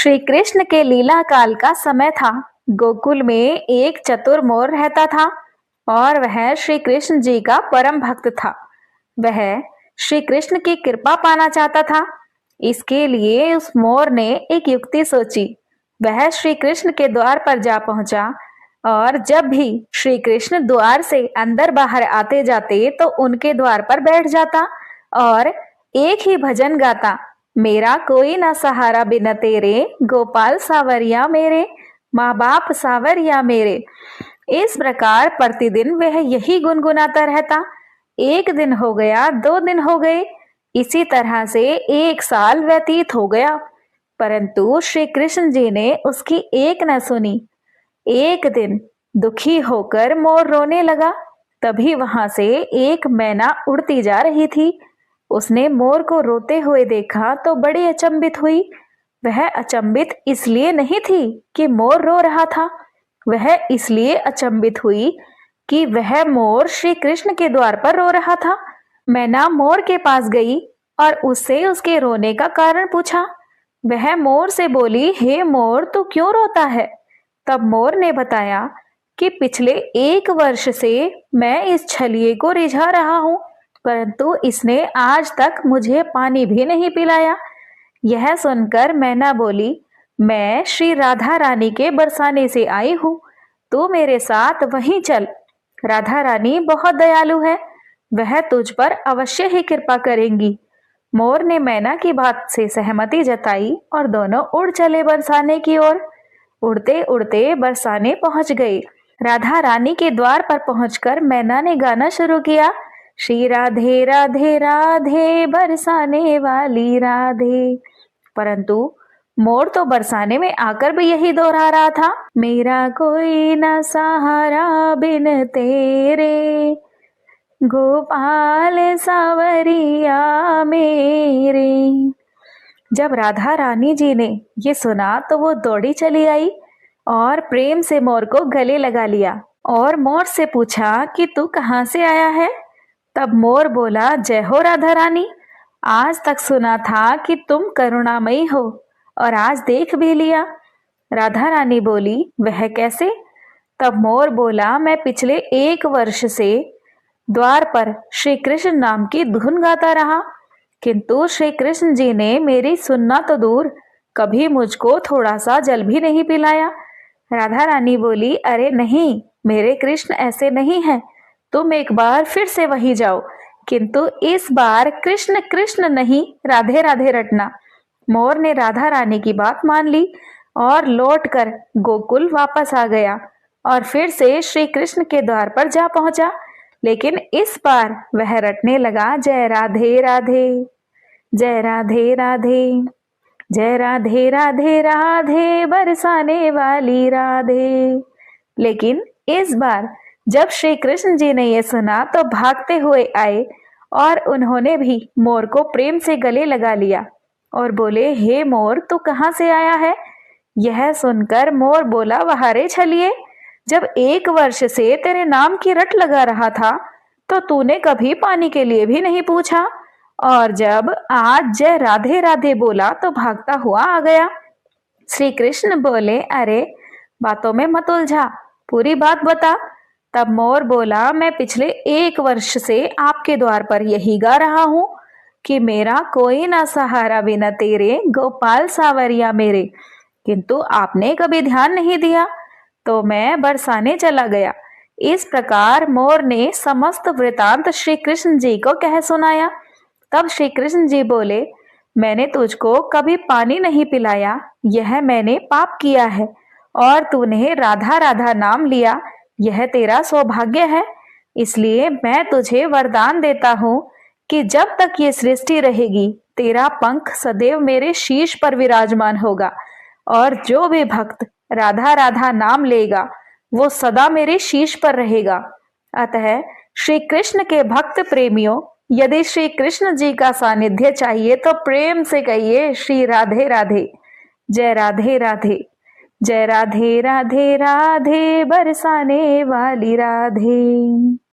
श्री कृष्ण के लीला काल का समय था। गोकुल में एक चतुर मोर रहता था और वह श्री कृष्ण जी का परम भक्त था। वह श्री कृष्ण की कृपा पाना चाहता था। इसके लिए उस मोर ने एक युक्ति सोची। वह श्री कृष्ण के द्वार पर जा पहुंचा और जब भी श्री कृष्ण द्वार से अंदर बाहर आते जाते तो उनके द्वार पर बैठ जाता और एक ही भजन गाता, मेरा कोई ना सहारा बिन तेरे, गोपाल सावरिया मेरे, माँ बाप सावरिया मेरे। इस प्रकार प्रतिदिन वह यही गुनगुनाता रहता। एक दिन हो गया, 2 दिन हो गए, इसी तरह से 1 साल व्यतीत हो गया, परंतु श्री कृष्ण जी ने उसकी एक न सुनी। एक दिन दुखी होकर मोर रोने लगा। तभी वहां से एक मैना उड़ती जा रही थी। उसने मोर को रोते हुए देखा तो बड़ी अचंभित हुई। वह अचंभित इसलिए नहीं थी कि मोर रो रहा था, वह इसलिए अचंभित हुई कि वह मोर श्री कृष्ण के द्वार पर रो रहा था। मैना मोर के पास गई और उससे उसके रोने का कारण पूछा। वह मोर से बोली, हे मोर, तू क्यों रोता है? तब मोर ने बताया कि पिछले 1 वर्ष से मैं इस छलिए को रिझा रहा हूँ, परंतु इसने आज तक मुझे पानी भी नहीं पिलाया। यह सुनकर मैना बोली, मैं श्री राधा रानी के बरसाने से आई हूँ, तू मेरे साथ वहीं चल। राधा रानी बहुत दयालु है, वह तुझ पर अवश्य ही कृपा करेंगी। मोर ने मैना की बात से सहमति जताई और दोनों उड़ चले बरसाने की ओर। उड़ते उड़ते बरसाने पहुंच गए। राधा रानी के द्वार पर पहुंचकर मैना ने गाना शुरू किया, श्री राधे राधे राधे बरसाने वाली राधे। परंतु मोर तो बरसाने में आकर भी यही दोहरा रहा था, मेरा कोई न सहारा बिन तेरे, गोपाल सावरिया मेरे। जब राधा रानी जी ने ये सुना तो वो दौड़ी चली आई और प्रेम से मोर को गले लगा लिया और मोर से पूछा कि तू कहाँ से आया है? तब मोर बोला, जय हो राधा रानी, आज तक सुना था कि तुम करुणामयी हो और आज देख भी लिया। राधा रानी बोली, वह कैसे? तब मोर बोला, मैं पिछले 1 वर्ष से द्वार पर श्री कृष्ण नाम की धुन गाता रहा, किंतु श्री कृष्ण जी ने मेरी सुनना तो दूर, कभी मुझको थोड़ा सा जल भी नहीं पिलाया। राधा रानी बोली, अरे नहीं, मेरे कृष्ण ऐसे नहीं हैं, तुम एक बार फिर से वहीं जाओ, किंतु इस बार कृष्ण कृष्ण नहीं, राधे राधे रटना। मोर ने राधा रानी की बात मान ली और लौटकर गोकुल वापस आ गया और फिर से श्री कृष्ण के द्वार पर जा पहुंचा, लेकिन इस बार वह रटने लगा, जय राधे राधे, जय राधे राधे, जय राधे राधे राधे बरसाने वाली राधे। लेकिन इस बार जब श्री कृष्ण जी ने यह सुना तो भागते हुए आए और उन्होंने भी मोर को प्रेम से गले लगा लिया और बोले, हे मोर, तू कहाँ से आया है? यह सुनकर मोर बोला, वहारे छलिए, जब 1 वर्ष से तेरे नाम की रट लगा रहा था तो तूने कभी पानी के लिए भी नहीं पूछा, और जब आज जय राधे राधे बोला तो भागता हुआ आ गया। श्री कृष्ण बोले, अरे बातों में मत उलझा, पूरी बात बता। तब मोर बोला, मैं पिछले 1 वर्ष से आपके द्वार पर यही गा रहा हूँ कि मेरा कोई ना सहारा बिना तेरे, गोपाल सावरिया मेरे, किंतु आपने कभी ध्यान नहीं दिया तो मैं बरसाने चला गया। इस प्रकार मोर ने समस्त वृतांत श्री कृष्ण जी को कह सुनाया। तब श्री कृष्ण जी बोले, मैंने तुझको कभी पानी नहीं पिलाया, यह मैंने पाप किया है, और तूने राधा राधा नाम लिया, यह तेरा सौभाग्य है। इसलिए मैं तुझे वरदान देता हूँ कि जब तक ये सृष्टि रहेगी तेरा पंख सदैव मेरे शीश पर विराजमान होगा, और जो भी भक्त राधा राधा नाम लेगा वो सदा मेरे शीश पर रहेगा। अतः श्री कृष्ण के भक्त प्रेमियों, यदि श्री कृष्ण जी का सानिध्य चाहिए तो प्रेम से कहिए, श्री राधे राधे, जय राधे राधे, जय राधे राधे राधे बरसाने वाली राधे।